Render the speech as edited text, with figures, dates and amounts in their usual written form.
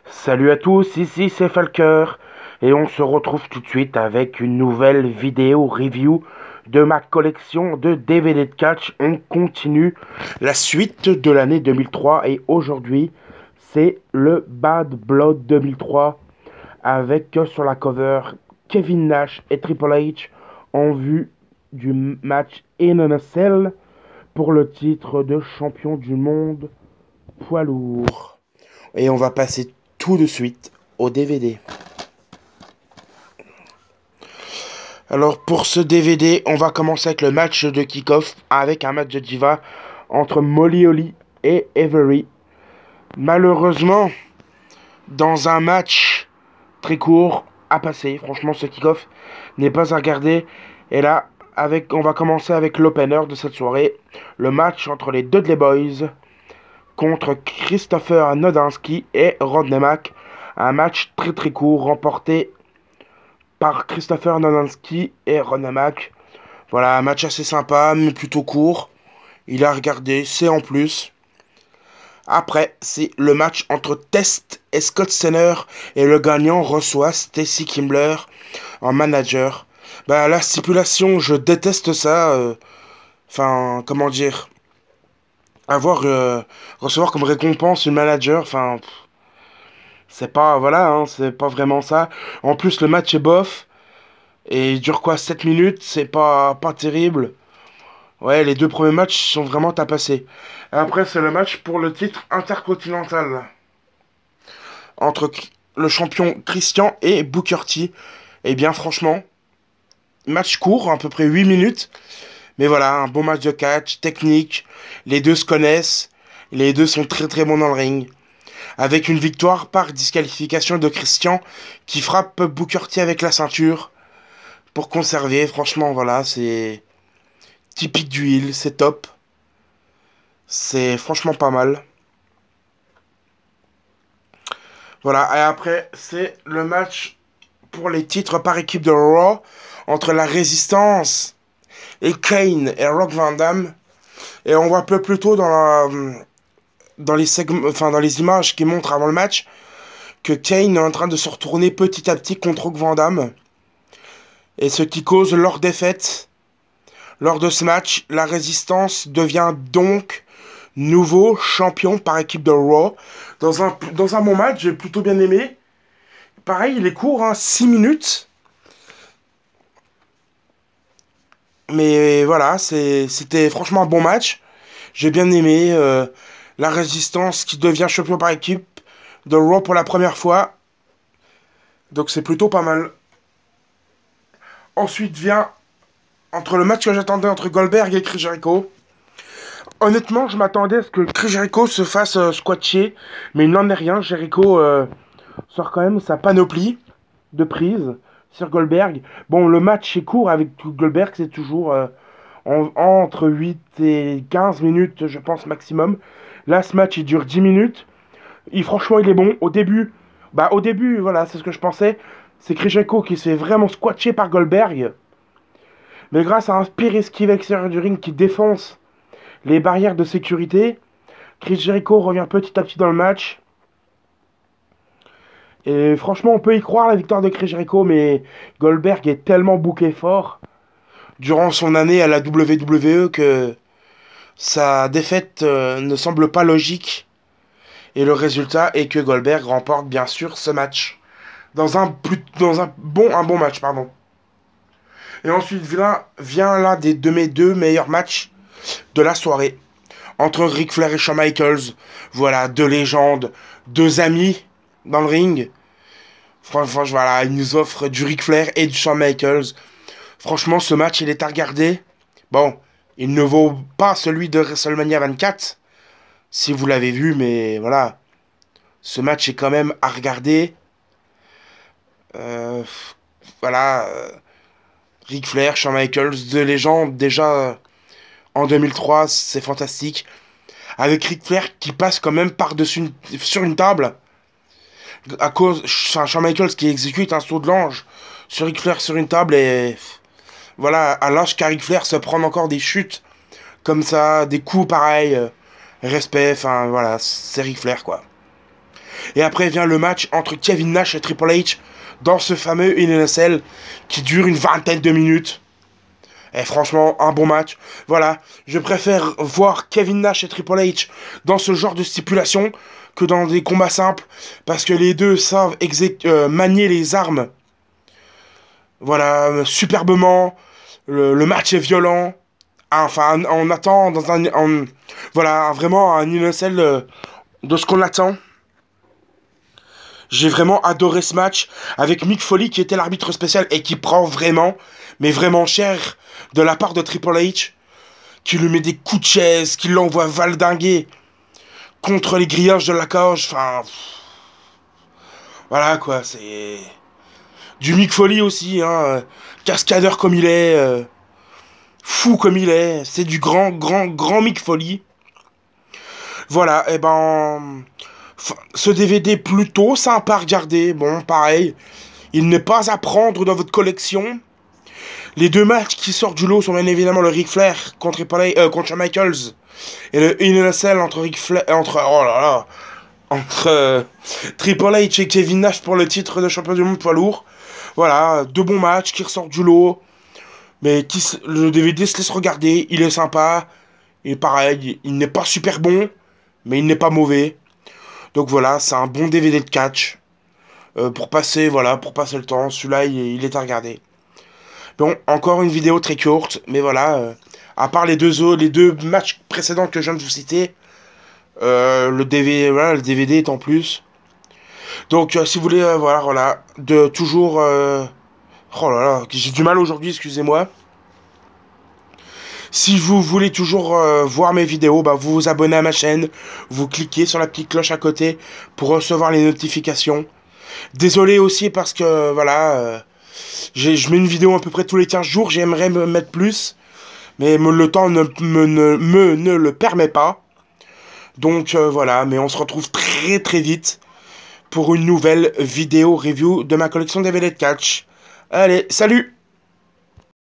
Salut à tous, ici c'est Falker et on se retrouve tout de suite avec une nouvelle vidéo review de ma collection de DVD de catch. On continue la suite de l'année 2003 et aujourd'hui c'est le Bad Blood 2003 avec sur la cover Kevin Nash et Triple H en vue du match in a Cell pour le titre de champion du monde poids lourd. Et on va passer tout de suite au DVD. Alors pour ce DVD, on va commencer avec le match de kick-off avec un match de diva entre Molly Holly et Avery. Malheureusement, dans un match très court à passer, franchement ce kick-off n'est pas à regarder. Et là, on va commencer avec l'opener de cette soirée, le match entre les Dudley Boys contre Christopher Nodinski et Rodney Mack. Un match très court remporté par Christopher Nodinski et Rodney Mack. Voilà, un match assez sympa mais plutôt court. Il a regardé, c'est en plus. Après, c'est le match entre Test et Scott Steiner et le gagnant reçoit Stacy Kimbler en manager. Bah la stipulation, je déteste ça. Enfin, comment dire, recevoir comme récompense une manager. Enfin, c'est pas, voilà, hein, c'est pas vraiment ça. En plus, le match est bof. Et il dure quoi, 7 minutes, c'est pas terrible. Ouais, les deux premiers matchs sont vraiment tapassés. Après, c'est le match pour le titre intercontinental. Entre le champion Christian et Booker T. Et bien, franchement, match court, à peu près 8 minutes. Mais voilà, un bon match de catch, technique. Les deux se connaissent. Les deux sont très bons dans le ring. Avec une victoire par disqualification de Christian qui frappe Booker T avec la ceinture pour conserver. Franchement, voilà, c'est typique du heel, c'est top. C'est franchement pas mal. Voilà, et après, c'est le match pour les titres par équipe de Raw entre la Résistance et Kane et Rock Van Dam. Et on voit un peu plus tôt dans les dans les images qui montrent avant le match que Kane est en train de se retourner petit à petit contre Rock Van Dam. Et ce qui cause leur défaite. Lors de ce match, la Résistance devient donc nouveau champion par équipe de Raw. Dans un bon match, j'ai plutôt bien aimé. Pareil, il est court, hein, 6 minutes. Mais voilà, c'était franchement un bon match. J'ai bien aimé la Résistance qui devient champion par équipe de Raw pour la première fois. Donc c'est plutôt pas mal. Ensuite vient entre le match que j'attendais entre Goldberg et Chris Jericho. Honnêtement, je m'attendais à ce que Chris Jericho se fasse squatcher, mais il n'en est rien. Jericho sort quand même sa panoplie de prise sur Goldberg. Bon, le match est court avec Goldberg, c'est toujours entre 8 et 15 minutes, je pense, maximum. Là, ce match, il dure 10 minutes. Franchement, il est bon. Au début, voilà, c'est ce que je pensais. C'est Chris Jericho qui s'est vraiment squatché par Goldberg. Mais grâce à un pire esquive extérieur du ring qui défonce les barrières de sécurité, Chris Jericho revient petit à petit dans le match. Et franchement, on peut y croire la victoire de Chris Jericho, mais Goldberg est tellement booké fort durant son année à la WWE que sa défaite ne semble pas logique. Et le résultat est que Goldberg remporte bien sûr ce match. Dans un bon match, pardon. Et ensuite vient l'un de mes deux meilleurs matchs de la soirée. Entre Ric Flair et Shawn Michaels. Voilà, deux légendes, deux amis dans le ring. Franchement, voilà, ils nous offrent du Ric Flair et du Shawn Michaels. Franchement, ce match, il est à regarder. Bon, il ne vaut pas celui de WrestleMania 24, si vous l'avez vu, mais voilà. Ce match est quand même à regarder. Voilà. Ric Flair, Shawn Michaels, deux légendes, déjà en 2003, c'est fantastique. Avec Ric Flair qui passe quand même par-dessus sur une table. À cause, enfin, Shawn Michaels qui exécute un saut de l'ange sur Ric Flair sur une table et voilà, à l'âge qu'à Ric Flair se prendre encore des chutes comme ça, des coups pareils, respect, enfin voilà, c'est Ric Flair quoi. Et après vient le match entre Kevin Nash et Triple H dans ce fameux Hell in a Cell qui dure une vingtaine de minutes. Et franchement, un bon match. Voilà, je préfère voir Kevin Nash et Triple H dans ce genre de stipulation que dans des combats simples, parce que les deux savent manier les armes. Voilà, superbement. Le match est violent. Enfin, on attend dans voilà, vraiment un Hell in a Cell de ce qu'on attend. J'ai vraiment adoré ce match avec Mick Foley qui était l'arbitre spécial et qui prend vraiment, mais vraiment cher de la part de Triple H, qui lui met des coups de chaise, qui l'envoie valdinguer contre les grillages de la cage. Enfin, voilà quoi, c'est du Mick Foley aussi, hein, cascadeur comme il est, fou comme il est, c'est du grand Mick Foley. Voilà, et ben, ce DVD plutôt sympa à regarder. Bon, pareil, il n'est pas à prendre dans votre collection. Les deux matchs qui sortent du lot sont bien évidemment le Ric Flair contre Shawn Michaels et le Hell in a Cell entre Triple H et Kevin Nash pour le titre de champion du monde poids lourd. Voilà, deux bons matchs qui ressortent du lot, mais le DVD se laisse regarder, il est sympa. Et pareil, il n'est pas super bon, mais il n'est pas mauvais. Donc voilà, c'est un bon DVD de catch. Pour passer le temps. Celui-là, il est à regarder. Bon, encore une vidéo très courte, mais voilà. À part les deux matchs précédents que je viens de vous citer, le DVD est en plus. Donc, si vous voulez, voilà, de toujours... oh là là, j'ai du mal aujourd'hui, excusez-moi. Si vous voulez toujours voir mes vidéos, bah, vous vous abonnez à ma chaîne, vous cliquez sur la petite cloche à côté pour recevoir les notifications. Désolé aussi parce que, voilà, je mets une vidéo à peu près tous les 15 jours, j'aimerais me mettre plus, mais le temps ne le permet pas. Donc voilà, mais on se retrouve très vite pour une nouvelle vidéo review de ma collection DVD de catch. Allez, salut!